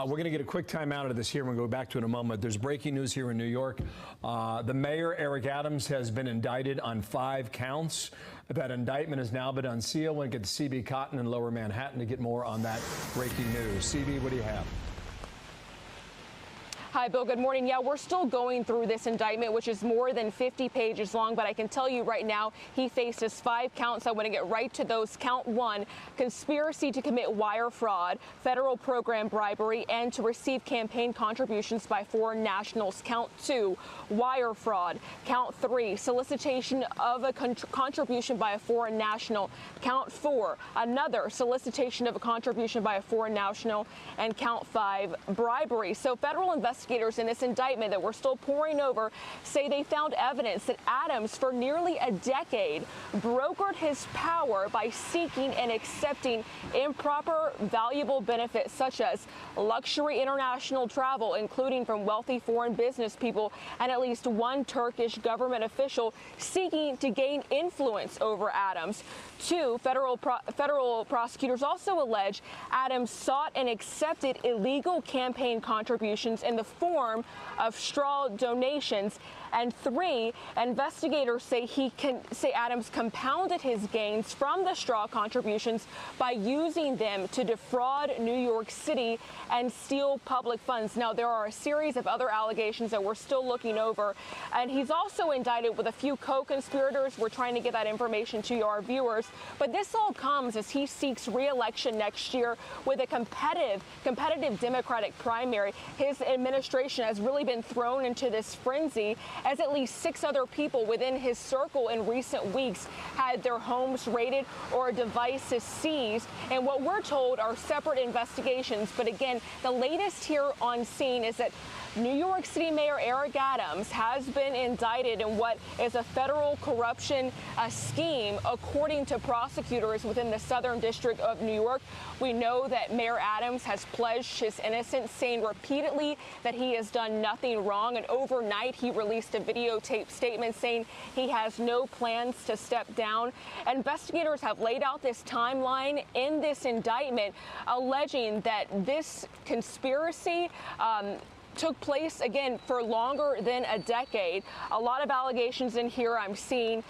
We're going to get a quick time out of this here and we'll go back to it in a moment. There's breaking news here in New York. The mayor, Eric Adams, has been indicted on 5 counts. That indictment has now been unsealed. We'll get to CB Cotton in Lower Manhattan to get more on that breaking news. CB, what do you have? Hi, Bill. Good morning. Yeah, we're still going through this indictment, which is more than 50 pages long. But I can tell you right now, he faces 5 counts. I want to get right to those. Count 1, conspiracy to commit wire fraud, federal program bribery, and to receive campaign contributions by foreign nationals. Count 2, wire fraud. Count 3, solicitation of a contribution by a foreign national. Count 4, another solicitation of a contribution by a foreign national. And count 5, bribery. So federal investigators in this indictment that we're still poring over say they found evidence that Adams, for nearly a decade, brokered his power by seeking and accepting improper, valuable benefits such as luxury international travel, including from wealthy foreign business people, and at least one Turkish government official seeking to gain influence over Adams. 2, federal prosecutors also allege Adams sought and accepted illegal campaign contributions in the form of straw donations. And 3, investigators say Adams compounded his gains from the straw contributions by using them to defraud New York City and steal public funds. Now, there are a series of other allegations that we're still looking over, and he's also indicted with a few co-conspirators. We're trying to get that information to our viewers, but this all comes as he seeks re-election next year with a competitive Democratic primary. His administration has really been thrown into this frenzy as at least 6 other people within his circle in recent weeks had their homes raided or devices seized. And what we're told are separate investigations. But again, the latest here on scene is that New York City Mayor Eric Adams has been indicted in what is a federal corruption scheme, according to prosecutors within the Southern District of New York. We know that Mayor Adams has pledged his innocence, saying repeatedly that he has done nothing wrong. And overnight, he released a videotaped statement saying he has no plans to step down. Investigators have laid out this timeline in this indictment, alleging that this conspiracy took place, again, for longer than a decade. A lot of allegations in here. I'm seeing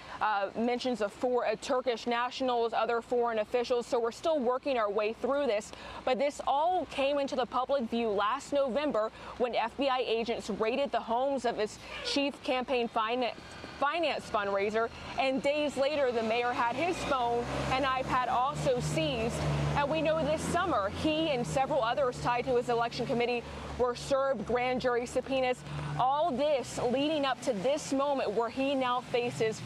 mentions of 4 Turkish nationals, other foreign officials. So we're still working our way through this. But this all came into the public view last November when FBI agents raided the homes of his chief campaign finance fundraiser, and days later the mayor had his phone and iPad also seized. And we know this summer he and several others tied to his election committee were served grand jury subpoenas. All this leading up to this moment where he now faces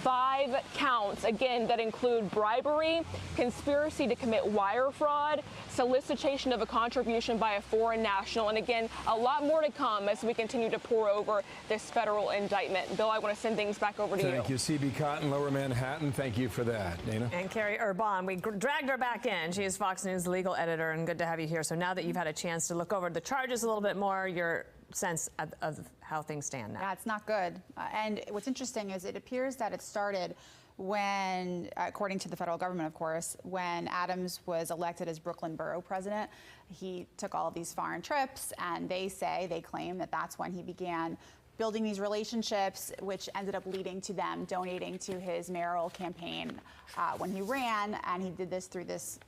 5 counts, again, that include bribery, conspiracy to commit wire fraud, solicitation of a contribution by a foreign national, and again, a lot more to come as we continue to pour over this federal indictment. Bill, I want to send things back over to you. Thank you, CB Cotton, Lower Manhattan. Thank you for that, Dana. And Carrie Urban, we dragged her back in. She is Fox News legal editor, and good to have you here. So now that you've had a chance to look over the charges a little bit more, your sense of how things stand now. Yeah, it's not good. And what's interesting is it appears that it started when, according to the federal government, of course, when Adams was elected as Brooklyn borough president. He took all of these foreign trips, and they claim that that's when he began building these relationships, which ended up leading to them donating to his mayoral campaign when he ran. And he did this through this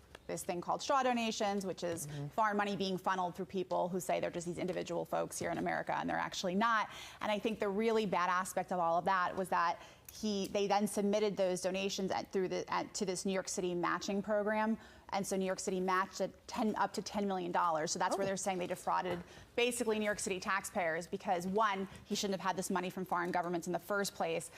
thing called straw donations, which is foreign money being funneled through people who say they're just these individual folks here in America, and they're actually not. And I think the really bad aspect of all of that was that they then submitted those donations to this New York City matching program. And so New York City matched up to $10 million. So that's where they're saying they defrauded basically New York City taxpayers because, 1, he shouldn't have had this money from foreign governments in the first place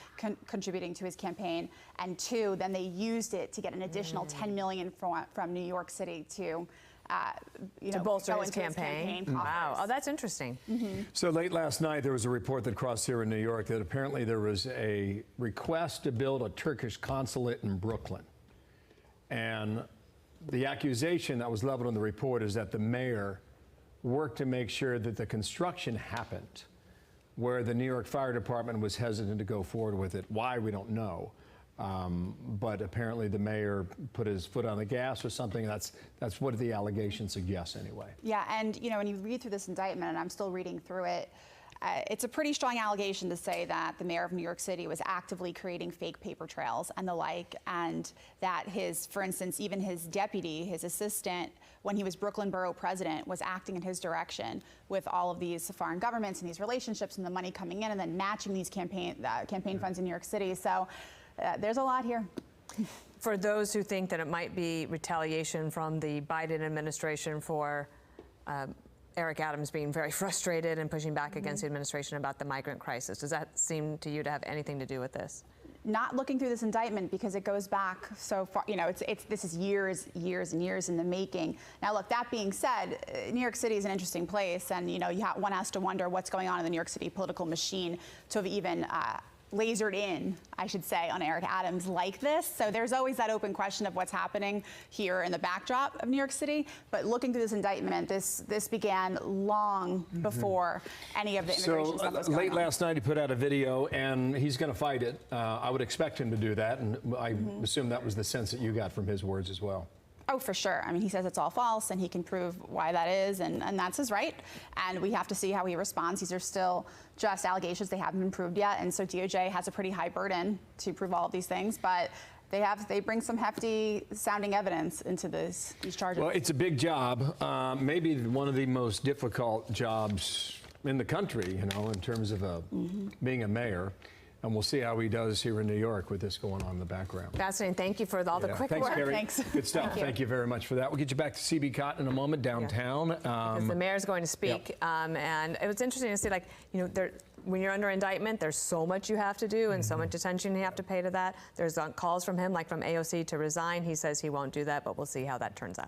contributing to his campaign. And 2, then they used it to get an additional $10 million from New York City to bolster his campaign. Wow. Oh, that's interesting. So late last night, there was a report that crossed here in New York that apparently there was a request to build a Turkish consulate in Brooklyn. And the accusation that was leveled in the report is that the mayor worked to make sure that the construction happened, where the New York Fire Department was hesitant to go forward with it. Why, we don't know. But apparently the mayor put his foot on the gas or something. That's what the allegation suggests anyway. Yeah, and when you read through this indictment, and I'm still reading through it, it's a pretty strong allegation to say that the mayor of New York City was actively creating fake paper trails and the like, and that for instance, even his deputy, his assistant, when he was Brooklyn Borough president, was acting in his direction with all of these foreign governments and these relationships and the money coming in and then matching these campaign funds in New York City. So there's a lot here. For those who think that it might be retaliation from the Biden administration for Eric Adams being very frustrated and pushing back against the administration about the migrant crisis, does that seem to you to have anything to do with this? Not looking through this indictment because it goes back so far. This is years and years in the making. Now, look, that being said, New York City is an interesting place, and one has to wonder what's going on in the New York City political machine to have even lasered in, I should say, on Eric Adams like this. So there's always that open question of what's happening here in the backdrop of New York City. But looking through this indictment, this began long before any of the immigration stuff was going late on. last night, he put out a video, and he's going to fight it. I would expect him to do that, and I assume that was the sense that you got from his words as well. Oh, for sure. I mean, he says it's all false, and he can prove why that is, and that's his right. And we have to see how he responds. These are still just allegations. They haven't been proved yet, and so DOJ has a pretty high burden to prove all of these things, but they bring some hefty sounding evidence into these charges. Well, it's a big job, maybe one of the most difficult jobs in the country, in terms of being a mayor. And we'll see how he does here in New York with this going on in the background. Fascinating. Thank you for all the quick Thanks, work. Carrie. Thanks. Good stuff. Thank you very much for that. We'll get you back to CB Cotton in a moment downtown. Because the mayor's going to speak. And it was interesting to see, when you're under indictment, there's so much you have to do and so much attention you have to pay to that. There's calls from him, like from AOC, to resign. He says he won't do that, but we'll see how that turns out.